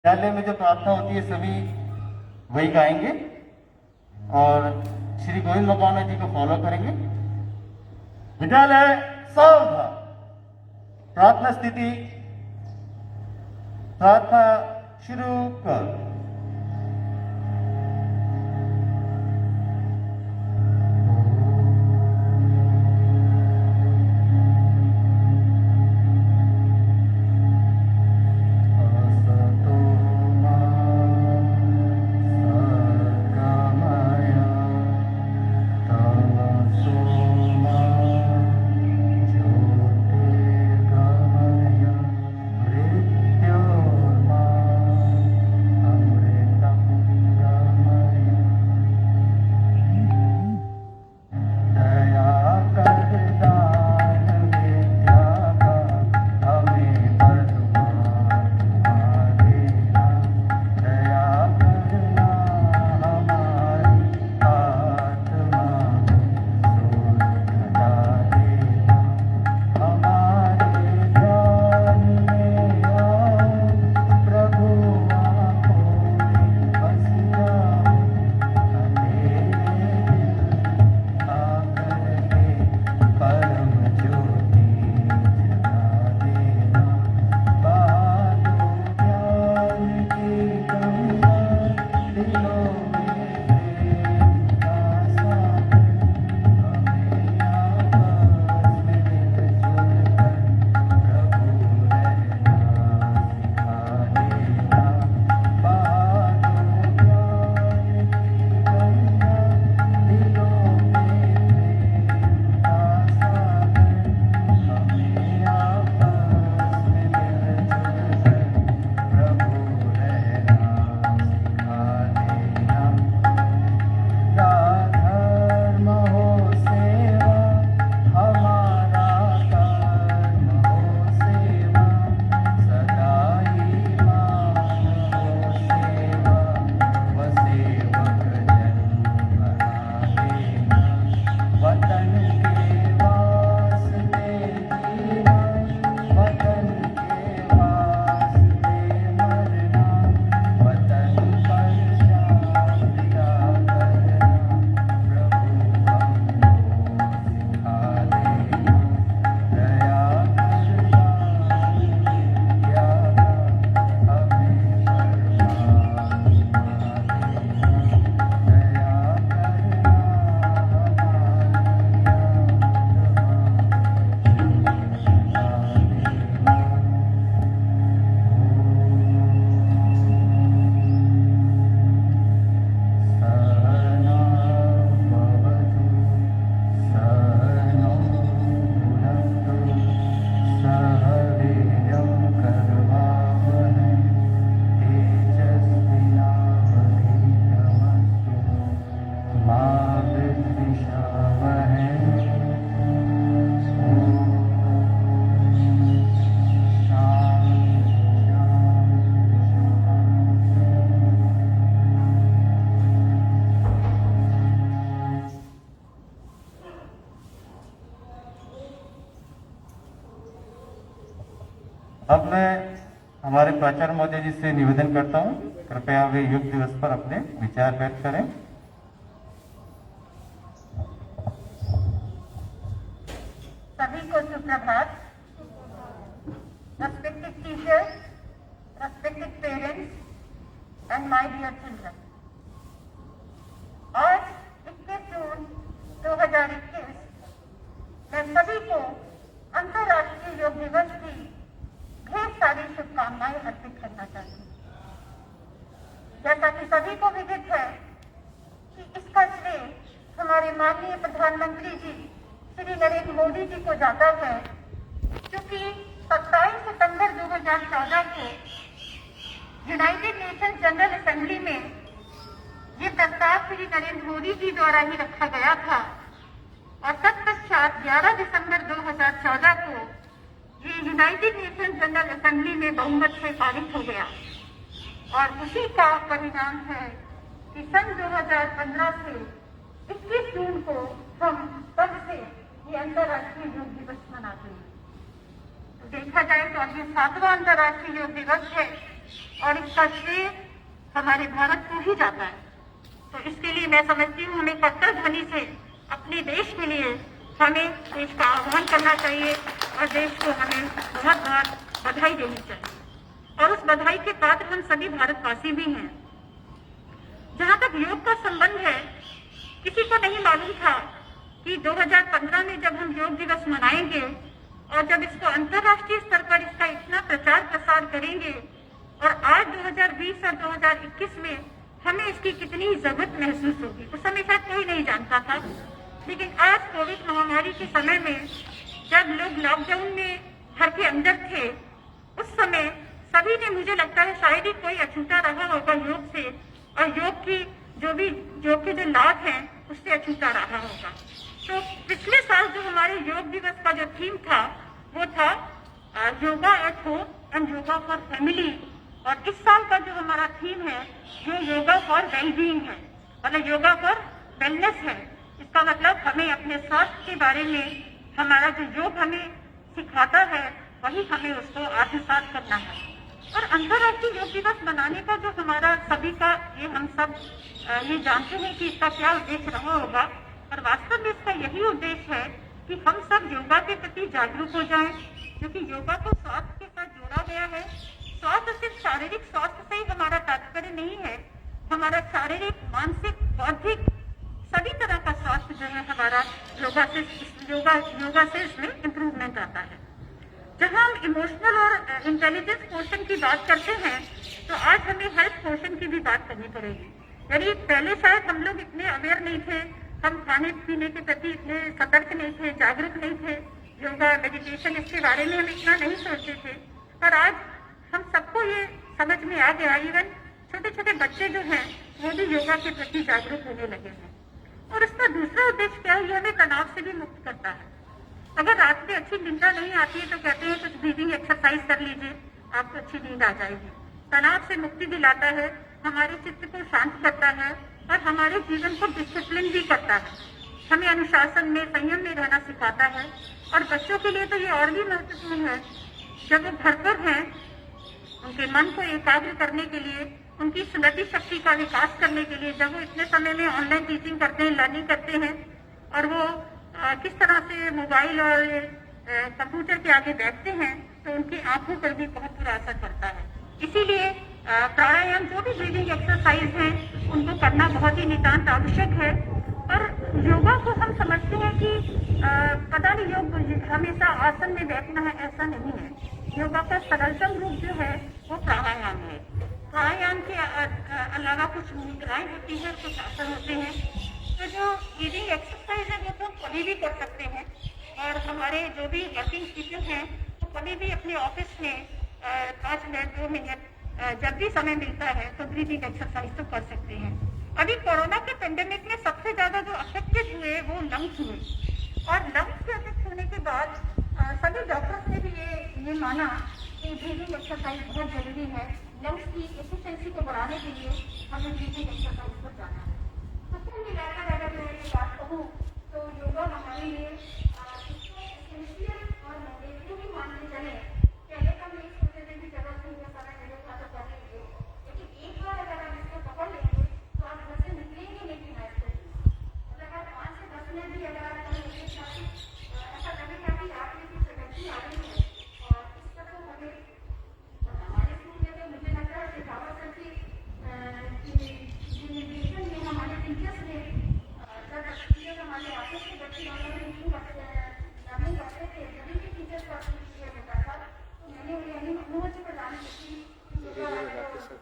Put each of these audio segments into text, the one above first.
विद्यालय में जो प्रार्थना होती है सभी वही गाएंगे और श्री गोविंद भगवान जी को फॉलो करेंगे। विद्यालय सावधान। प्रार्थना स्थिति, प्रार्थना शुरू कर। अब मैं हमारे प्राचार्य महोदय जी से निवेदन करता हूं, कृपया वे योग दिवस पर अपने विचार व्यक्त करें। सभी को सुप्रभात। Respected teachers, respected parents and my dear children. आज 21 जून 2021 मैं सभी को अंतर्राष्ट्रीय योग दिवस की ढेर सारी शुभकामनाएं अर्पित करना चाहती हूँ। जैसा कि सभी को विदित है कि इसका श्रेय हमारे माननीय प्रधानमंत्री जी श्री नरेंद्र मोदी जी को जाता है, क्योंकि 27 सितंबर 2014 को यूनाइटेड नेशन जनरल असेंबली में ये प्रस्ताव श्री नरेंद्र मोदी जी द्वारा ही रखा गया था और तत्पश्चात 11 दिसंबर 2014 को ये यूनाइटेड नेशन जनरल असेंबली में बहुमत से पारित हो गया और उसी का परिणाम है कि सन 2015 से 21 जून को हम तब से ये अंतर्राष्ट्रीय योग दिवस मनाते हैं। तो देखा जाए तो अब ये 7वां अंतर्राष्ट्रीय योग दिवस है और इसका श्रेय हमारे भारत को ही जाता है। तो इसके लिए मैं समझती हूँ हमें कट्टर ध्वनि से अपने देश के लिए हमें देश का आह्वान करना चाहिए और देश को हमें बहुत बहुत बधाई देनी चाहिए। और उस बधाई के पात्र हम सभी भारतवासी भी हैं। जहाँ तक योग का संबंध है, किसी को नहीं मालूम था कि 2015 में जब हम योग दिवस मनाएंगे और जब इसको अंतर्राष्ट्रीय स्तर पर इसका इतना प्रचार प्रसार करेंगे और आज 2020 और 2021 में हमें इसकी कितनी जरूरत महसूस होगी, उस समय शायद कोई नहीं जानता था। लेकिन आज कोविड महामारी के समय में जब लोग लॉकडाउन में घर के अंदर थे, उस समय सभी ने, मुझे लगता है शायद ही कोई अछूता रहा होगा योग से, और योग के जो लाभ हैं उससे अछूता रहा होगा। तो पिछले साल जो हमारे योग दिवस का जो थीम था वो था yoga at home and yoga for family, और इस साल का जो हमारा थीम है वो योगा फॉर वेलबीइंग है, मतलब योगा फॉर वेलनेस है। इसका मतलब हमें अपने स्वास्थ्य के बारे में हमारा जो योग हमें सिखाता है वही हमें उसको आत्मसात करना है। और अंतर्राष्ट्रीय योग दिवस मनाने का जो हमारा सभी का हम सब ये जानते हैं कि इसका क्या उद्देश्य रहा होगा, और वास्तव में इसका यही उद्देश्य है कि हम सब योगा के प्रति जागरूक हो जाएं, क्योंकि योगा को स्वास्थ्य के साथ जोड़ा गया है। स्वास्थ्य सिर्फ शारीरिक स्वास्थ्य से ही हमारा तात्पर्य नहीं है, हमारा शारीरिक, मानसिक, बौद्धिक सभी तरह का स्वास्थ्य जो है हमारा योगा से इसमें इम्प्रूवमेंट आता है। जहाँ हम इमोशनल और इंटेलिजेंस पोर्शन की बात करते हैं, तो आज हमें हेल्थ पोर्शन की भी बात करनी पड़ेगी। यानी पहले शायद हम लोग इतने अवेयर नहीं थे, हम खाने पीने के प्रति इतने सतर्क नहीं थे, जागरूक नहीं थे, योगा मेडिटेशन इसके बारे में हम इतना नहीं सोचते थे। पर आज हम सबको ये समझ में आ गया, इवन छोटे छोटे बच्चे जो हैं वो भी योगा के प्रति जागरूक होने लगे हैं। और इसका दूसरा उद्देश्य क्या है, ये हमें तनाव से भी मुक्त करता है। अगर रात में अच्छी निंदा नहीं आती है तो कहते हैं कुछ ब्रीदिंग एक्सरसाइज कर लीजिए, आपको अच्छी नींद आ जाएगी। तनाव से मुक्ति दिलाता है, हमारे चित्त को शांत करता है और हमारे जीवन को डिसिप्लिन भी करता है, हमें अनुशासन में, संयम में रहना सिखाता है। और बच्चों के लिए तो ये और भी महत्वपूर्ण है। जब वो घर पर हैं, उनके मन को एकाग्र करने के लिए, उनकी स्मृति शक्ति का विकास करने के लिए, जब वो इतने समय में ऑनलाइन टीचिंग करते हैं, लर्निंग करते हैं, और वो किस तरह से मोबाइल और कंप्यूटर के आगे बैठते हैं, तो उनकी आंखों पर भी बहुत बुरा असर पड़ता है। इसीलिए प्राणायाम, जो भी ब्रीदिंग एक्सरसाइज हैं, उनको करना बहुत ही नितांत आवश्यक है। और योगा को हम समझते हैं कि पता नहीं योग हमेशा आसन में बैठना है, ऐसा नहीं है। योगा का सरलतम रूप जो है वो प्राणायाम है। प्राणायाम के अलावा कुछ मुद्राएं होती हैं, कुछ आसन होते हैं। तो जो ब्रीदिंग एक्सरसाइज है वो तो कभी भी कर सकते हैं, और हमारे जो भी वर्किंग पीपल हैं वो कभी भी अपने ऑफिस में 5 मिनट 2 मिनट जब भी समय मिलता है तो ब्रीदिंग एक्सरसाइज तो कर सकते हैं। अभी कोरोना के पेंडेमिक में सबसे ज्यादा जो अफेक्टेड हुए वो लंग्स हुए, और लंग्स के अफेक्ट होने के बाद सभी डॉक्टर्स ने भी ये माना कि ब्रीदिंग एक्सरसाइज बहुत जरूरी है। लंग्स की एफिशिएंसी को बढ़ाने के लिए हमें ब्रीदिंग एक्सरसाइज पर जाना है। तो कुल मिलाकर अगर मैं ये बात कहूँ तो योगा हमारे लिए एसेंशियल और मैंडेटरी भी मानने चले। पहले हम ये सोचते थे कि जब हम ये समय मिलेगा तो करेंगे, लेकिन एक बार अगर हम इसको पकड़ लेंगे तो आप घर से निकलेंगे नहीं है। अगर 5 से 10 मिनट भी अगर आप करेंगे, ऐसा लगेगा कि आपने कुछ एनर्जी आ रही है। और इस पर तो हमें हमारे स्कूल में तो मुझे लगता है शिकावत करके में हमारे टीचर्स ने जब हमारे ऑफिस के बच्चे लर्निंग करते थे, सभी के टीचर्स का किया जाता था, तो मैंने उन्हें अनुभूति प्रदान की क्योंकि हमें बच्चों के साथ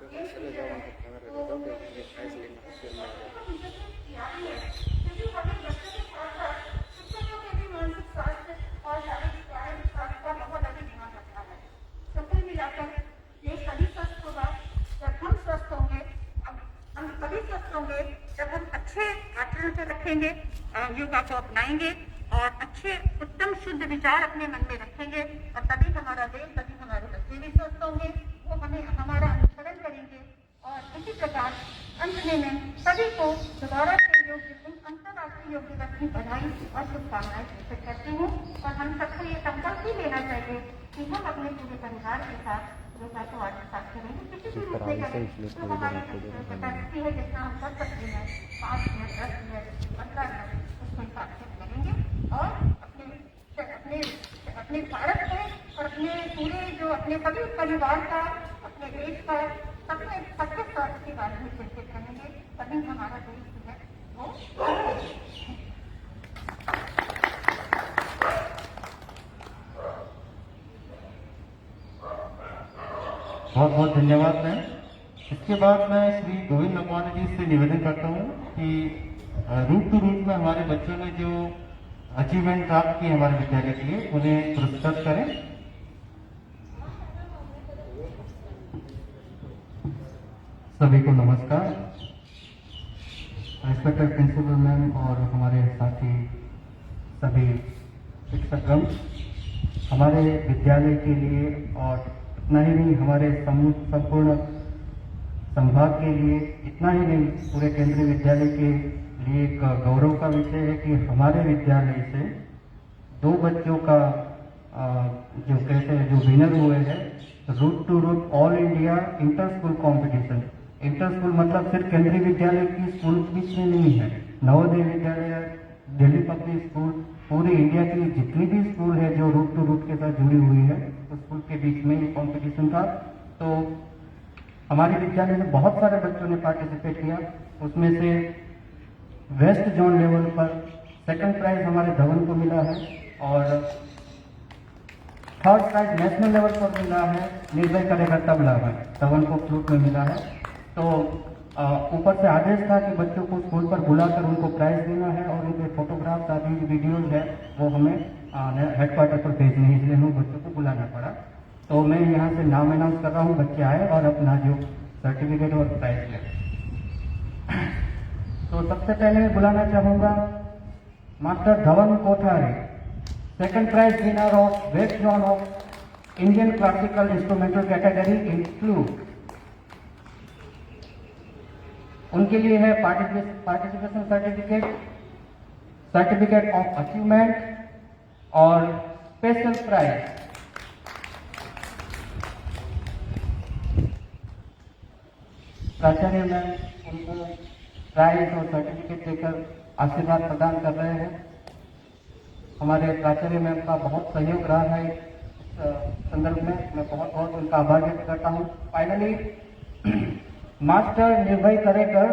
साथ शिक्षकों के भी मानसिक स्वास्थ्य और शारीरिक स्वास्थ्य का बहुत अधिक ध्यान रखता है। तो कुल मिलाकर ये सभी स्वस्थ होगा जब हम स्वस्थ होंगे। हम सभी स्वस्थ होंगे जब हम अच्छे आचरण को रखेंगे, योगा को अपनाएंगे और अच्छे उत्तम शुद्ध विचार अपने मन में रखेंगे, और तभी हमारा देश, तभी हमारे बच्चे भी स्वस्थ होंगे, वो हमें हमारा अनुसरण करेंगे। और इसी प्रकार अंत में मैं सभी को दोबारा से अंतर्राष्ट्रीय योग दिवस की बधाई और शुभकामनाएं प्रेषित करती हूँ। और हम सबको ये संकल्प भी लेना चाहिए कि हम अपने पूरे परिवार के साथ रोका तो आज साथ करेंगे किसी भी मुद्दे का जो हमारी कैपेसिटी है जितना हम कर सकते हैं 5 मिनट 10 मिनट 15 मिनट उसके हिसाब से करेंगे और अपने अपने भारत को और अपने पूरे जो अपने सभी परिवार का अपने देश का सबके स्वास्थ्य के बारे में चिंतित करेंगे तभी हमारा देश जो है वो बहुत बहुत धन्यवाद मैम। इसके बाद मैं श्री गोविंद नकवाना जी से निवेदन करता हूँ कि रूट टू रूट में हमारे बच्चों ने जो अचीवमेंट प्राप्त की हमारे विद्यालय के लिए उन्हें पुरस्कृत करें। सभी को नमस्कार। रिस्पेक्टेड प्रिंसिपल मैम और हमारे साथी सभी शिक्षकगण, हमारे विद्यालय के लिए और इतना ही नहीं हमारे संपूर्ण संभाग के लिए, इतना ही नहीं पूरे केंद्रीय विद्यालय के लिए एक गौरव का विषय है कि हमारे विद्यालय से 2 बच्चों का जो कहते हैं जो विनर हुए हैं route to route all India inter school competition. Inter school मतलब सिर्फ केंद्रीय विद्यालय की स्कूल बीच में नहीं है, नवोदय विद्यालय, दिल्ली पब्लिक स्कूल, पूरे इंडिया की जितनी भी स्कूल है जो रूट टू रूट के साथ जुड़ी हुई है उस स्कूल के बीच में ये कंपटीशन था। तो हमारे विद्यालय में बहुत सारे बच्चों ने पार्टिसिपेट किया। उसमें से वेस्ट जोन लेवल पर सेकंड प्राइज हमारे धवन को मिला है और थर्ड प्राइज नेशनल लेवल पर मिला है निर्भय करेगा तबला में, धवन को फ्लूट में मिला है। तो ऊपर से आदेश था कि बच्चों को स्कूल पर बुलाकर उनको प्राइज देना है और उनके फोटोग्राफ्स आदि वीडियोज है वो हमें हेडक्वार्टर पर भेजने हैं, इसलिए हमें बच्चों को बुलाना पड़ा। तो मैं यहाँ से नाम अनाउंस कर रहा हूँ, बच्चे आए और अपना जो सर्टिफिकेट और प्राइज ले। तो सबसे पहले मैं बुलाना चाहूँगा master Dhawan Kothari, second prize winner of west zone of Indian classical instrumental category in flute. उनके लिए है participation certificate, certificate of achievement और स्पेशल प्राइज। प्राचार्य मैम उनको प्राइज और सर्टिफिकेट देकर आशीर्वाद प्रदान कर रहे हैं। हमारे प्राचार्य मैम का बहुत सहयोग रहा है इस संदर्भ में, मैं बहुत बहुत उनका आभार व्यक्त करता हूँ। Finally master Nirbhay Karekar,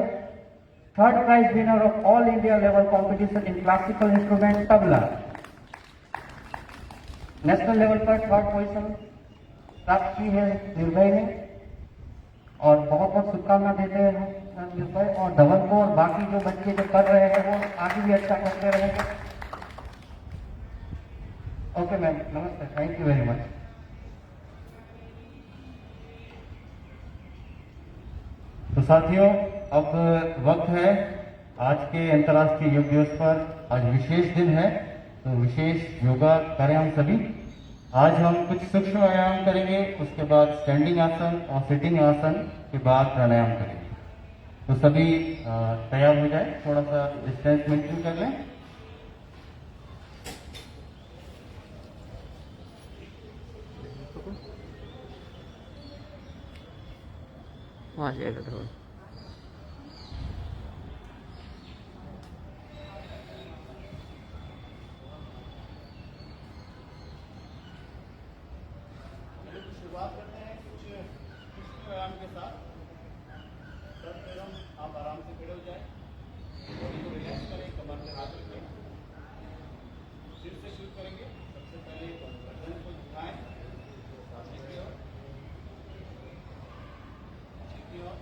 third prize winner of all India level competition in classical instrument tabla, national level पर थर्ड पोजीशन प्राप्त की है निर्भय ने और बहुत बहुत शुभकामना देते हैं निर्भय और धवन को, और बाकी जो बच्चे जो कर रहे हैं वो आगे भी अच्छा करते रहेंगे। ओके मैम, नमस्ते, थैंक यू वेरी मच। तो साथियों, अब वक्त है आज के अंतर्राष्ट्रीय योग दिवस पर, आज विशेष दिन है तो विशेष योगा करें हम सभी। आज हम कुछ सूक्ष्म व्यायाम करेंगे, उसके बाद स्टैंडिंग आसन और सिटिंग आसन के बाद प्राणायाम करेंगे। तो सभी तैयार हो जाए, थोड़ा सा डिस्टेंस मेंटेन कर लें। वहाँ जाएगा धवन। शुरुआत करते हैं कुछ व्यायाम के साथ। सर पैरों आप आराम से खड़े हो जाए, बॉडी को रिलैक्स करें, कमर पे हाथ रखें, सिर से शुरू करेंगे। सबसे पहले गर्दन को झुकाएं, सामने की ओर, पीछे की ओर,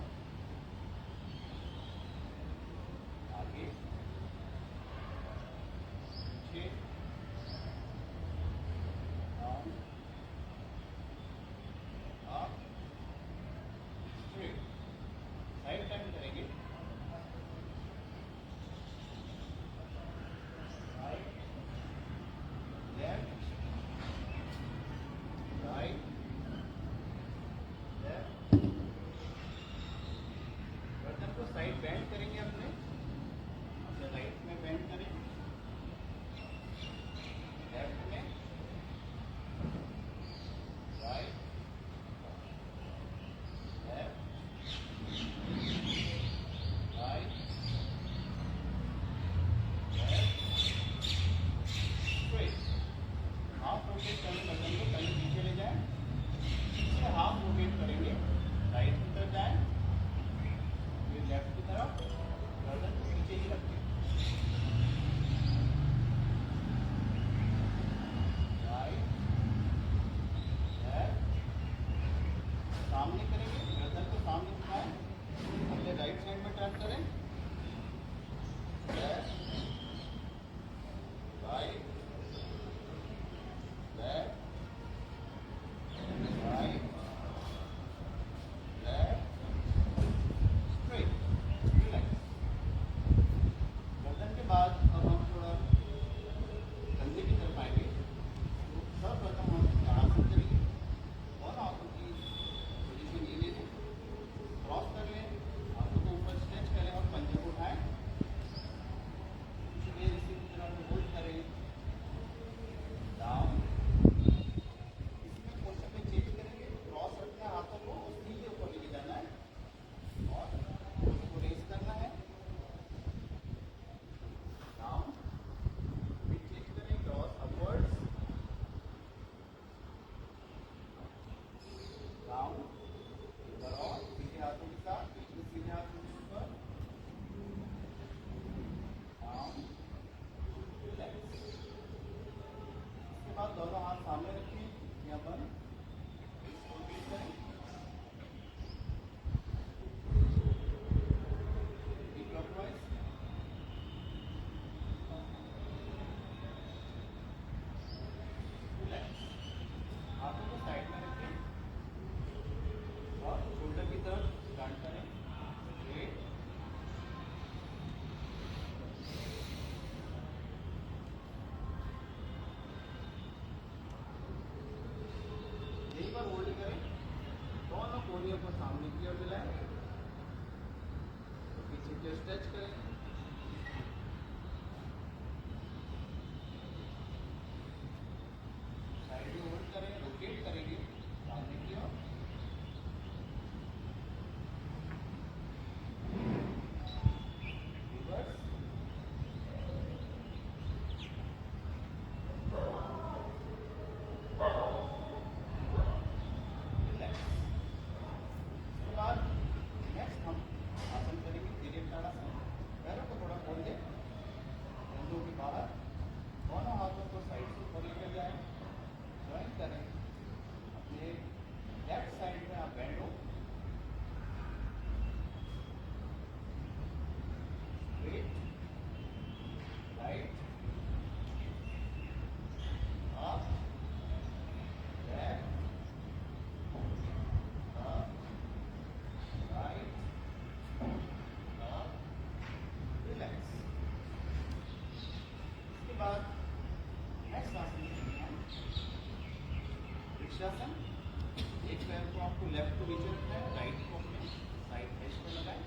लेफ्ट को नीचे रखना है, राइट को अपने साइड फेस पर लगाएं,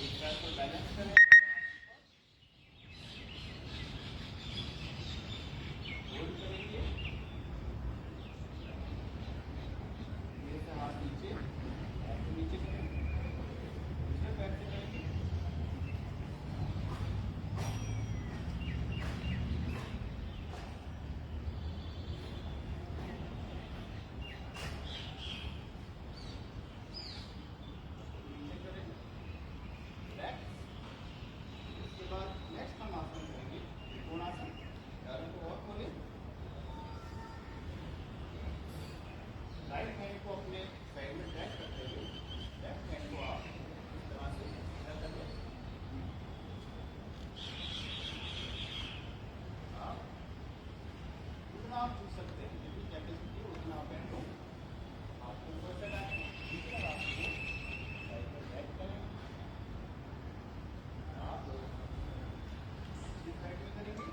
एक पैर पर बैलेंस करें, होल्ड करेंगे, धीरे से हाथ नीचे, पैर को नीचे करें, दूसरे पैर से करेंगे, नेक्स्ट हम आसन करेंगे त्रिकोणासन। पैरों को और खोलें, राइट हैंड को अपने साइड में ड्रैग करते हुए लेफ्ट हैंड को आप इस तरह से इधर कर लें। आप जितना आप छू सकते हैं, जितनी कैपेसिटी है उतना आप बैंड लो, आपको ऊपर से लाएं, दूसरा हाथ को साइड में ड्रैग करें, आप साइड में करेंगे,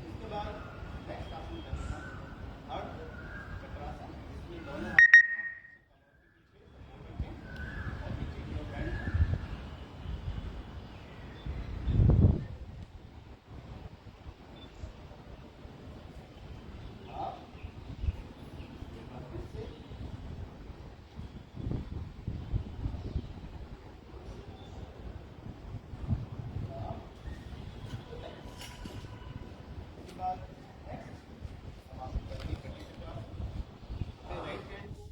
इसके बाद नेक्स्ट आसन करेंगे अर्ध चक्रासन। इसमें दोनों हाथ कमर के पीछे सपोर्ट रखें और नीचे की ओर बैंड करें। आप एक बार फिर से उसके बाद नेक्स्ट हम आसन करेंगे कटी चक्रासन। अपने राइट हैंड को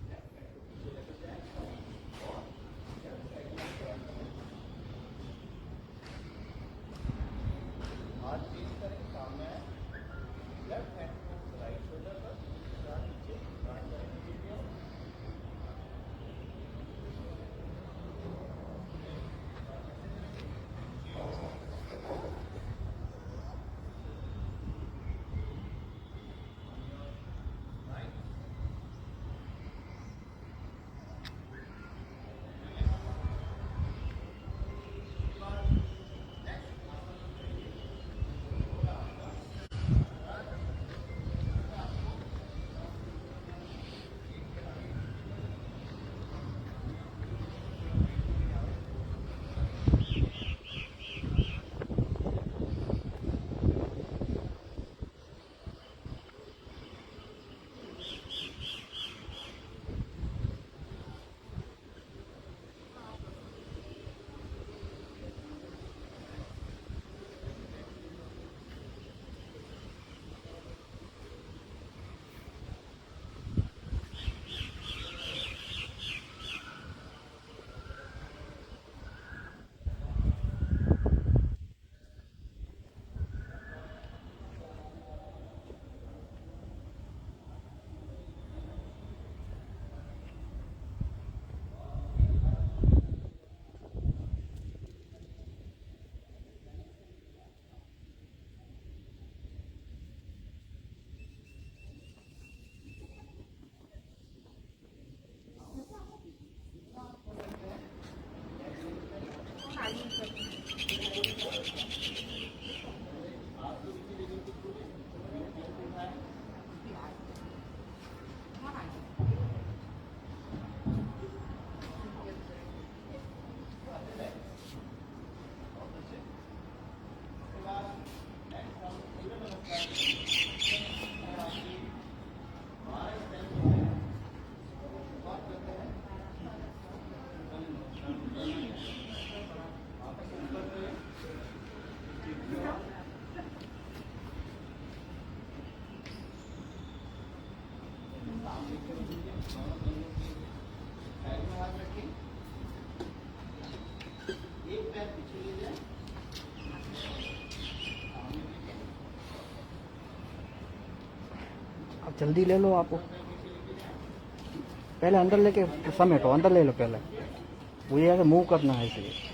लेफ्ट हैंड को पीछे लेकर जाएं और लेफ्ट साइड में टर्न करें, हाथ चेंज करें, सामने आए, लेफ्ट हैंड को राइट शोल्डर पर, दूसरा नीचे टर्न करें नीचे की ओर, अब जल्दी ले लो आप, पहले अंदर लेके समेटो, अंदर ले लो पहले, वो ये है कि मूव करना है इसलिए।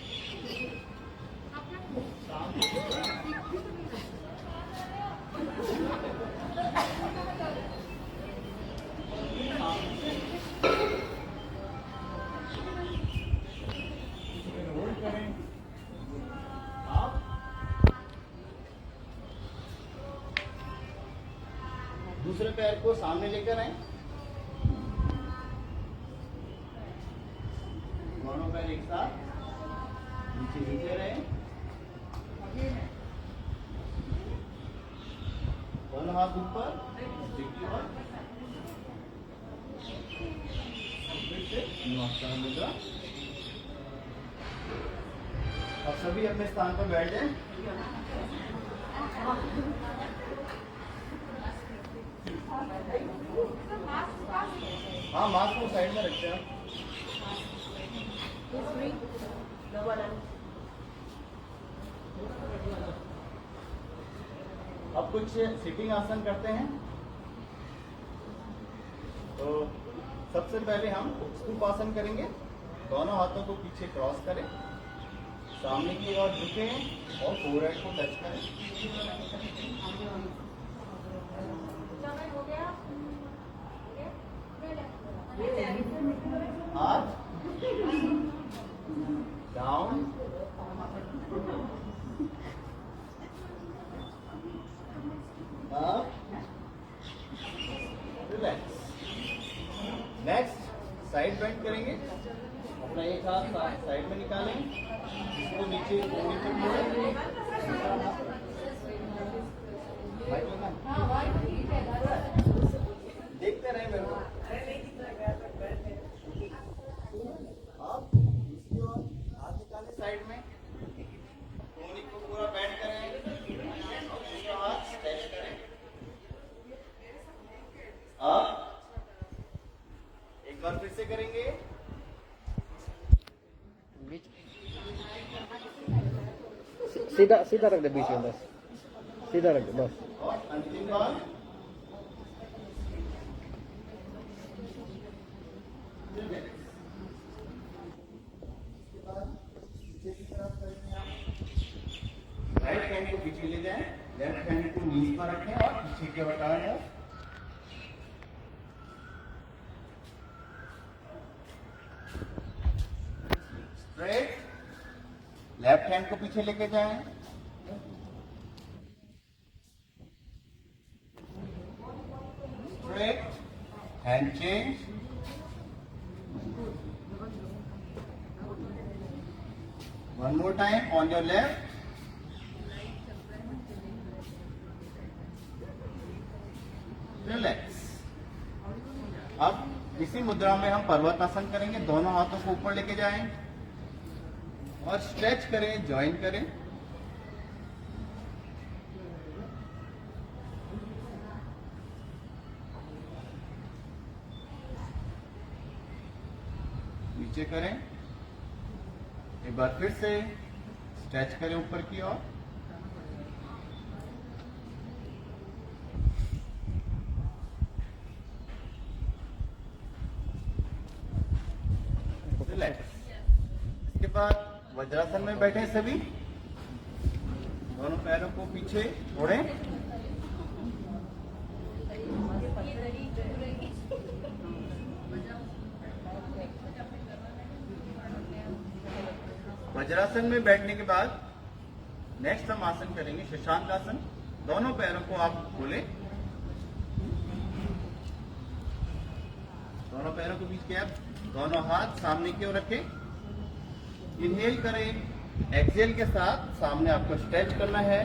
दूसरे पैर को सामने लेकर आए, दोनों पैर एक साथ नीचे नीचे रहे, दोनों हाथ ऊपर और फिर से नमस्कार मुद्रा। अब सभी अपने स्थान पर बैठ जाएं। हाँ, मास्क को साइड में रखते हैं। अब कुछ सिटिंग आसन करते हैं। तो सबसे पहले हम स्तूप आसन करेंगे। दोनों हाथों को पीछे क्रॉस करें, सामने की ओर झुकें और फोरहेड को टच करें। हाथ down, up, relax. Next side bend करेंगे। अपना एक हाथ साइड में निकालें, इसको नीचे मोड़ें। देखते रहे मेरे को। आप दूसरी ओर हाथ निकालें साइड में, कोहनी को पूरा बेंड करें, दूसरा हाथ स्ट्रेच करें। आप एक बार फिर से करेंगे। सीधा सीधा रख दे बीच में, बस सीधा रख दे बस। और अंतिम बार राइट हैंड को पीछे ले जाएं, लेफ्ट हैंड को नीज पर रखें और पीछे की ओर टांगें। स्ट्रेट, लेफ्ट हैंड को पीछे लेके जाएं, straight, hand change, one more time on your left, relax. अब इसी मुद्रा में हम पर्वतासन करेंगे। दोनों हाथों को ऊपर लेके जाएं और स्ट्रेच करें, ज्वाइन करें। नीचे करें, एक बार फिर से स्ट्रेच करें ऊपर की ओर। इसके बाद वज्रासन में बैठे सभी, दोनों पैरों को पीछे छोड़ें, वज्रासन में बैठने के बाद नेक्स्ट हम आसन करेंगे शशांक आसन। दोनों पैरों को आप खोलें, दोनों पैरों के बीच गैप, दोनों हाथ सामने की ओर रखें। इनहेल करें, एक्सहेल के साथ सामने आपको स्ट्रेच करना है।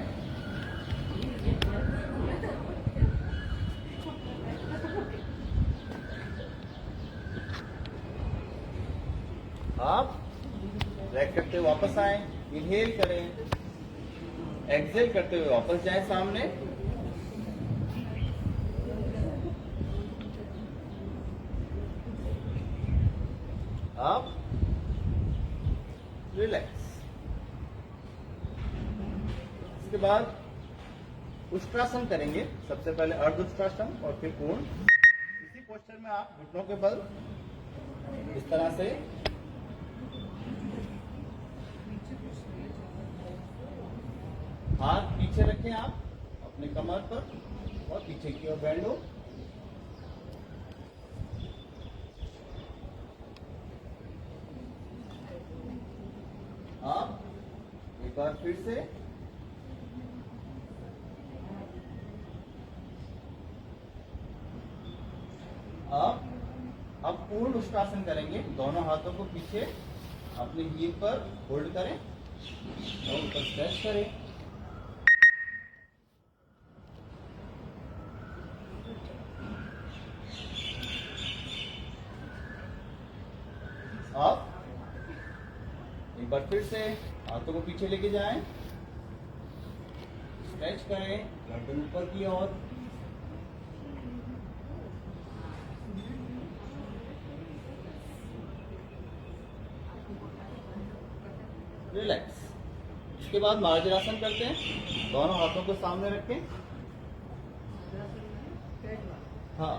आप ब्रेक करते हुए वापस आए, इनहेल करें, एक्सहेल करते हुए वापस जाएं सामने। आप रिलैक्स। इसके बाद उष्ट्रासन करेंगे। सबसे पहले अर्ध उष्ट्रासन और फिर पूर्ण। इसी पोस्चर में आप घुटनों के बल इस तरह से हाथ पीछे रखें आप अपने कमर पर और पीछे की ओर बैंड हो। आप एक बार फिर से पूर्ण उष्टासन करेंगे। दोनों हाथों को पीछे अपने हील पर होल्ड करें और ऊपर स्ट्रेच करें। अब एक बार फिर से हाथों को पीछे लेके जाएं, स्ट्रेच करें गर्दन ऊपर की ओर। रिलैक्स। इसके बाद मार्जरासन करते हैं। दोनों हाथों को सामने रखें। हाँ,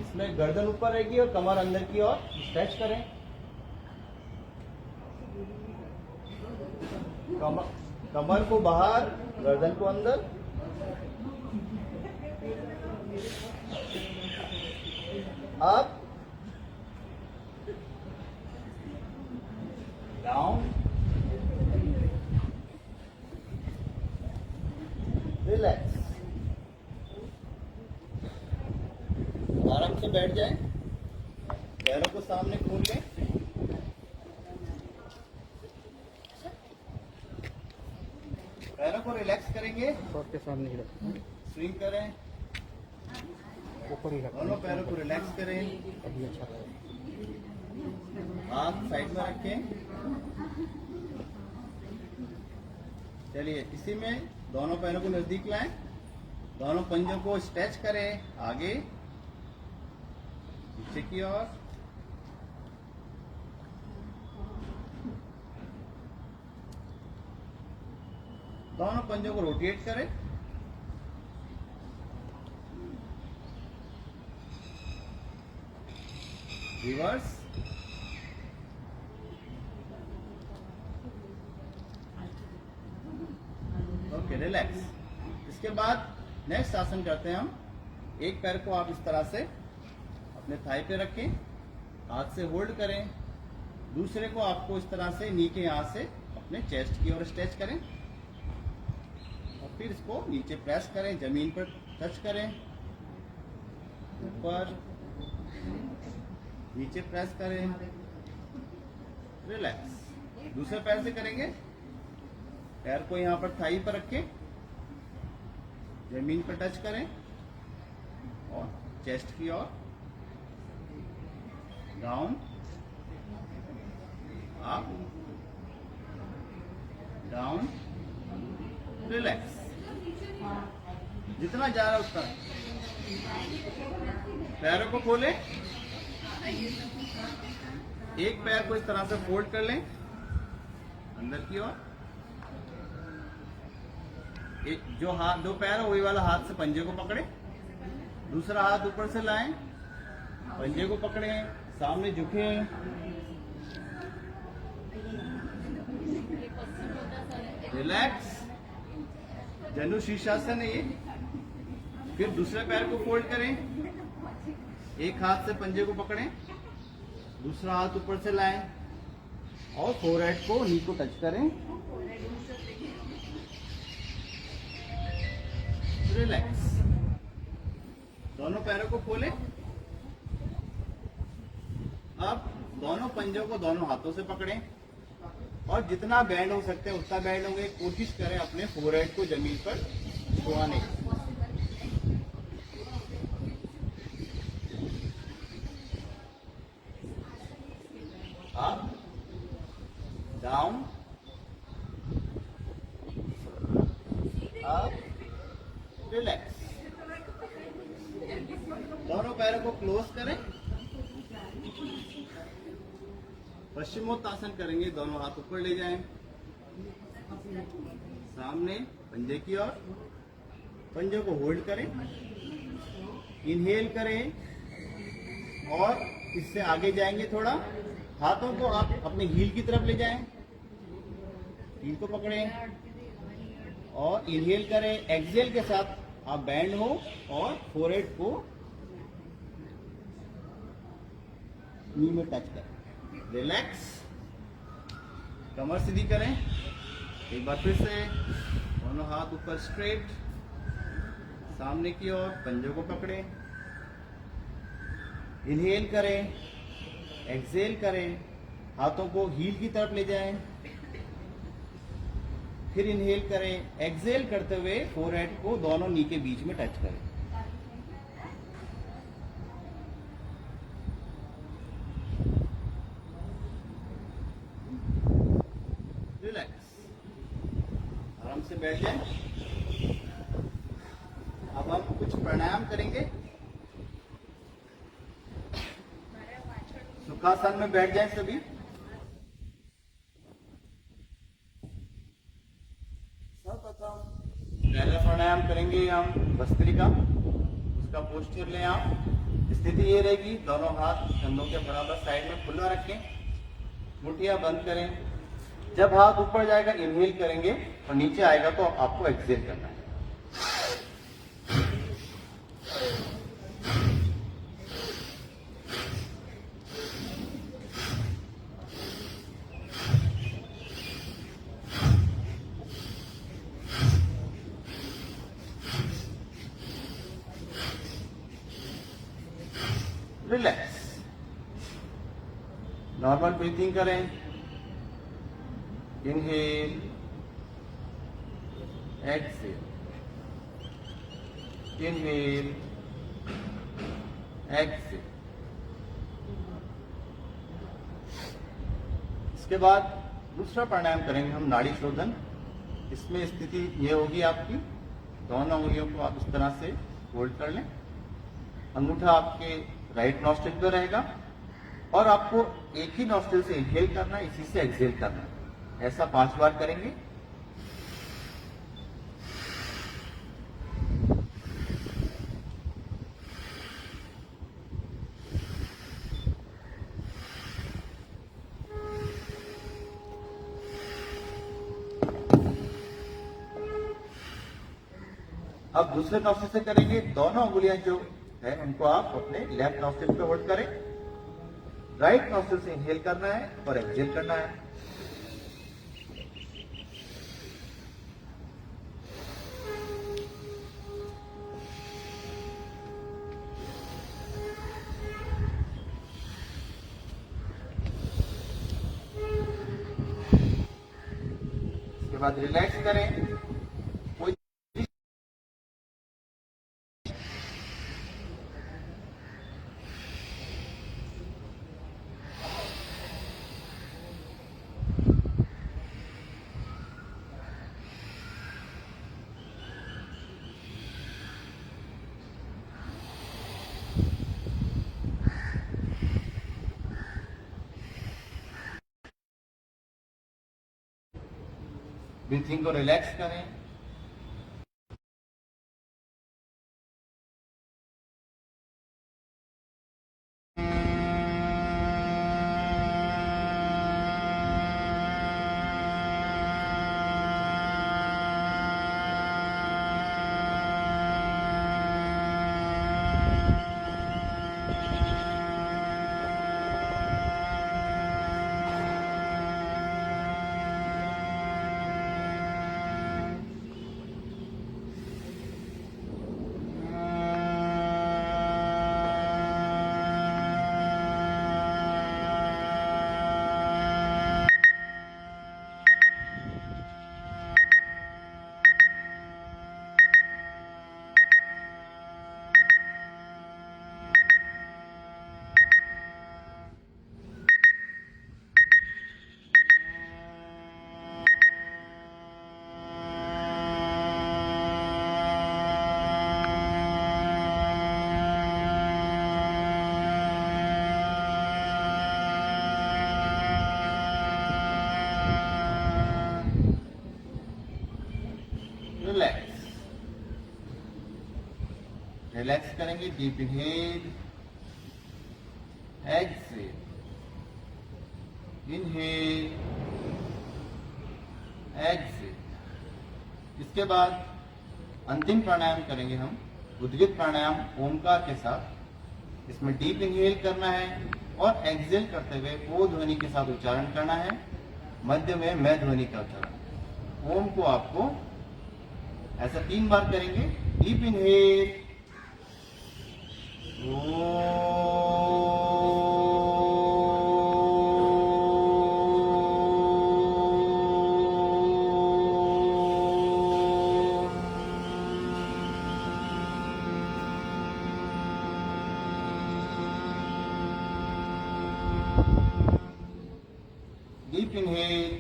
इसमें गर्दन ऊपर रहेगी और कमर अंदर की ओर। स्ट्रेच करें। कमर को बाहर, गर्दन को अंदर। Up, down, relax. आराम से बैठ जाएं, पैरों को सामने खोल लें। पैरों को रिलैक्स करेंगे, शॉर्ट के सामने ही रख, स्विंग करें। ऊपर ही रख, दोनों पैरों को रिलैक्स करें। अभी अच्छा है। हाथ साइड में रखें। चलिए, इसी में दोनों पैरों को नजदीक लाएं। दोनों पंजों को स्ट्रेच करें, आगे पीछे की ओर। दोनों पंजों को रोटेट करें। रिवर्स। Okay, relax. इसके बाद नेक्स्ट आसन करते हैं हम। एक पैर को आप इस तरह से अपने थाई पे रखें, हाथ से होल्ड करें। दूसरे को आपको इस तरह से नी के यहाँ से अपने चेस्ट की ओर स्ट्रेच करें और फिर इसको नीचे प्रेस करें, जमीन पर टच करें, ऊपर नीचे प्रेस करें। रिलैक्स। दूसरे पैर से करेंगे। पैर को यहाँ पर थाई पर रखें, जमीन पर टच करें और चेस्ट की ओर। Down, up, down, relax. जितना जा रहा है उतना। पैरों को खोलें। एक पैर को इस तरह से फोल्ड कर लें अंदर की ओर। एक जो हाथ, दो पैर है वही वाला हाथ से पंजे को पकड़े। दूसरा हाथ ऊपर से लाएं, पंजे को पकड़े, सामने झुके। रिलैक्स। जनु शीर्षासन है ये। फिर दूसरे पैर को फोल्ड करें, एक हाथ से पंजे को पकड़ें, दूसरा हाथ ऊपर से लाएं और फोरहेड को, नी को टच करें। रिलैक्स। दोनों पैरों को खोलें। अब दोनों पंजों को दोनों हाथों से पकड़ें और जितना बैंड हो सकते हैं उतना बैंड होंगे। कोशिश करें अपने फोरहेड को जमीन पर छुआने की। Up, down, up, relax. दोनों पैरों को क्लोज करें। पश्चिमोत्तासन करेंगे। दोनों हाथ ऊपर ले जाएं, सामने पंजे की ओर। पंजों को होल्ड करें, इनहेल करें और इससे आगे जाएंगे थोड़ा। हाथों को आप अपने हील की तरफ ले जाएं, हील को पकड़ें और इनहेल करें। एक्सहेल के साथ आप बैंड हो और फोरहेड को नी में टच करें। रिलैक्स। कमर सीधी करें। एक बार फिर से दोनों हाथ ऊपर स्ट्रेट, सामने की ओर, पंजों को पकड़ें, इनहेल करें एक्सेल करें, हाथों को हील की तरफ ले जाएं, फिर इनहेल करें, एक्सेल करते हुए फोरहेड को दोनों नी के बीच में टच करें। रिलैक्स, आराम से बैठ जाएं। अब हम कुछ प्राणायाम करेंगे। सुखासन में बैठ जाएं सभी। सर्वप्रथम पहला प्राणायाम करेंगे हम भस्त्रिका, उसका पोस्चर लें आप। स्थिति ये रहेगी, दोनों हाथ कंधों के बराबर साइड में खुला रखें, मुठ्ठियां बंद करें। जब हाथ ऊपर जाएगा इनहेल करेंगे और नीचे आएगा तो आपको एक्सहेल करना है। रिलैक्स, नॉर्मल ब्रीथिंग करें। Inhale, exhale, inhale, exhale. इसके बाद दूसरा प्राणायाम करेंगे हम नाड़ी शोधन। इसमें स्थिति ये होगी आपकी, दोनों उंगलियों को आप इस तरह से होल्ड कर लें। अंगूठा आपके राइट नॉस्ट्रिल पे रहेगा और आपको एक ही नॉस्ट्रिल से इनहेल करना है, इसी से एक्सहेल करना है। ऐसा 5 बार करेंगे। अब दूसरे नॉस्ट्रिल से करेंगे। दोनों उंगलियां जो है उनको आप अपने लेफ्ट नॉस्ट्रिल पे होल्ड करें। राइट नॉस्ट्रिल से इनहेल करना है और एक्सहेल करना है। इसके बाद रिलैक्स करें। कोई ब्रीथिंग को रिलैक्स करें। रिलैक्स, रिलैक्स करेंगे। Deep inhale, exhale, inhale, exhale. इसके बाद अंतिम प्राणायाम करेंगे हम उद्गित प्राणायाम ओमकार के साथ। इसमें डीप इनहेल करना है और एक्सहेल करते हुए ओ ध्वनि के साथ उच्चारण करना है। मध्य में मैं ध्वनि का उच्चारण। ओम को आपको ऐसा 3 बार करेंगे। डीप इनहेल, ओ, Deep inhale.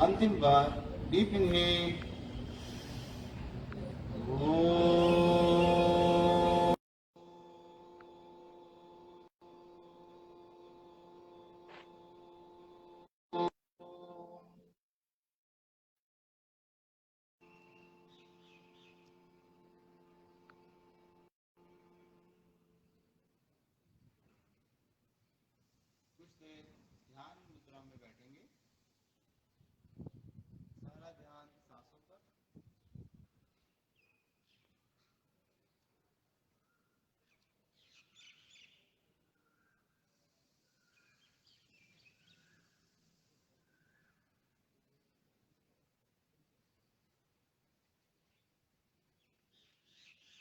अंतिम बार डीप इनहेल। कुछ देर ध्यान मुद्रा में बैठेंगे। सारा ध्यान सांसों पर।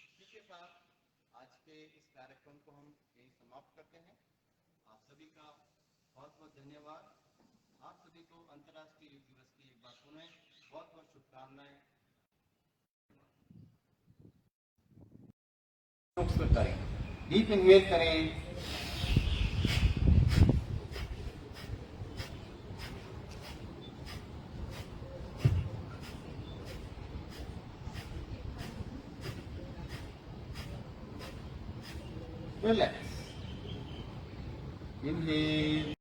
इसी के साथ आज के इस कार्यक्रम को हम यही समाप्त करते हैं। आप सभी का बहुत बहुत धन्यवाद। आप सभी को अंतर्राष्ट्रीय योग दिवस की एक बार पुनः बहुत बहुत शुभकामनाएं। करें, डीप इनहेल करें। Relax. Inhale.